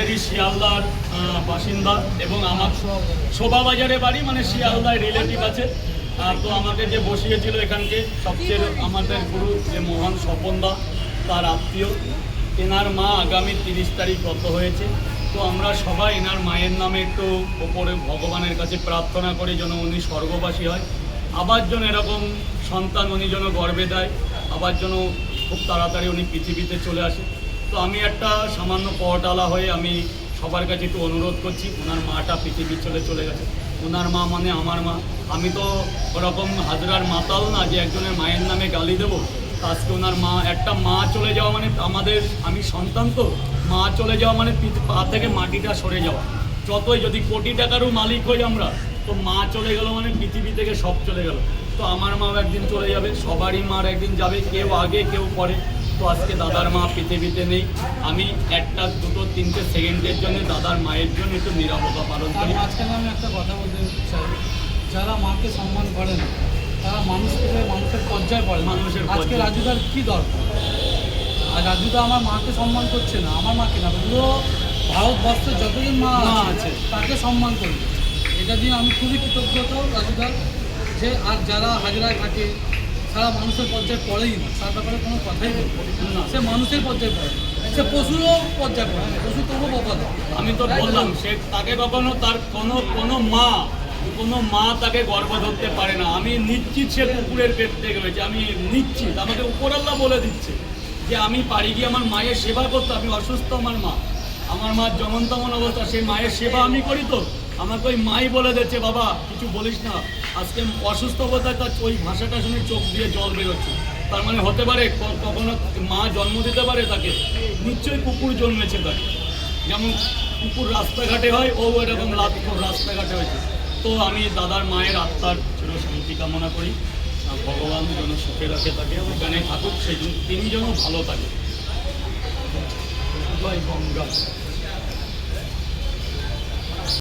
আমাদেরই শিয়ালদার বাসিন্দা এবং আমার শোভাবাজারে বাড়ি, মানে শিয়ালদায় রিলেটিভ আছে। তো আমাকে যে বসিয়েছিল এখানকে সবচেয়ে আমাদের গুরু যে মোহন স্বপনদা, তার আত্মীয়, এনার মা আগামী 30 তারিখ গত হয়েছে। তো আমরা সবাই এনার মায়ের নামে একটু ওপরে ভগবানের কাছে প্রার্থনা করি যেন উনি স্বর্গবাসী হয়, আবার যেন এরকম সন্তান উনি যেন গর্ভে দেয়, আবার যেন খুব তাড়াতাড়ি উনি পৃথিবীতে চলে আসে। তো আমি একটা সামান্য পটালা হয়ে আমি সবার কাছে একটু অনুরোধ করছি, ওনার মাটা পৃথিবী চলে গেছে, ওনার মা মানে আমার মা। আমি তো ওরকম হাজরার মাতাল না যে একজনের মায়ের নামে গালি দেবো। আজকে ওনার মা, একটা মা চলে যাওয়া মানে আমাদের, আমি সন্তান তো, মা চলে যাওয়া মানে পা থেকে মাটিটা সরে যাওয়া। যতই যদি কোটি টাকারও মালিক হই আমরা, তো মা চলে গেল মানে পৃথিবী থেকে সব চলে গেল। তো আমার মাও একদিন চলে যাবে, সবারই মার একদিন যাবে, কেউ আগে কেউ পরে। তো আজকে দাদার মা পৃথিবীতে নেই, আমি একটা দুটো তিনটে সেকেন্ডের জন্য দাদার মায়ের জন্য একটু নিরাপত্তা পালন করি। আজকাল আমি একটা কথা বলতে চাই, যারা মাকে সম্মান করে না তারা মানুষের পর্যায়ে পড়ে। আজকে রাজুদার কী দরকার? আর রাজুদা আমার মাকে সম্মান করছে না, আমার মাকে না, পুরো ভারতবর্ষের যতজন মা আছে তাকে সম্মান করবে। এটা দিয়ে আমি খুবই কৃতজ্ঞত রাজুদার, যে আর যারা হাজরায় থাকে সারা মানুষের পর্যায়ে পড়েই না, তার ব্যাপারে কোনো কথাই বলবো না। সে মানুষের পর্যায়ে পড়ে, সে পশুরও পর্যায়ে পড়ে, পশু তবু বকাল। আমি তো বললাম সে তাকে কখনো তার কোনো মা তাকে গর্ভ ধরতে পারে না। আমি নিশ্চিত সে কুকুরের পেট থেকে হয়েছে, আমি নিশ্চিত। আমাকে উপরাল্লাহ বলে দিচ্ছে যে আমি পারি গিয়ে আমার মায়ের সেবা করতে। আমি অসুস্থ, আমার মা যেমন তেমন অবস্থা, সেই মায়ের সেবা আমি করি। তো আমাকে ওই মাই বলে দিচ্ছে বাবা কিছু বলিস না, আজকে অসুস্থ অবস্থায় তার ওই ভাষাটা শুনে চোখ দিয়ে জল বেরোচ্ছে। তার মানে হতে পারে কখনো মা জন্ম দিতে পারে তাকে, নিশ্চয়ই কুকুর জন্মেছে তাকে। যেমন কুকুর রাস্তাঘাটে হয়, ও এরকম লাতখোর রাস্তাঘাটে হয়েছে। তো আমি দাদার মায়ের আত্মার চির শান্তি কামনা করি, ভগবান যেন সুখে রাখে তাকে, ওখানে থাকুক, সেই তিনি যেন ভালো থাকে। জয় গঙ্গা।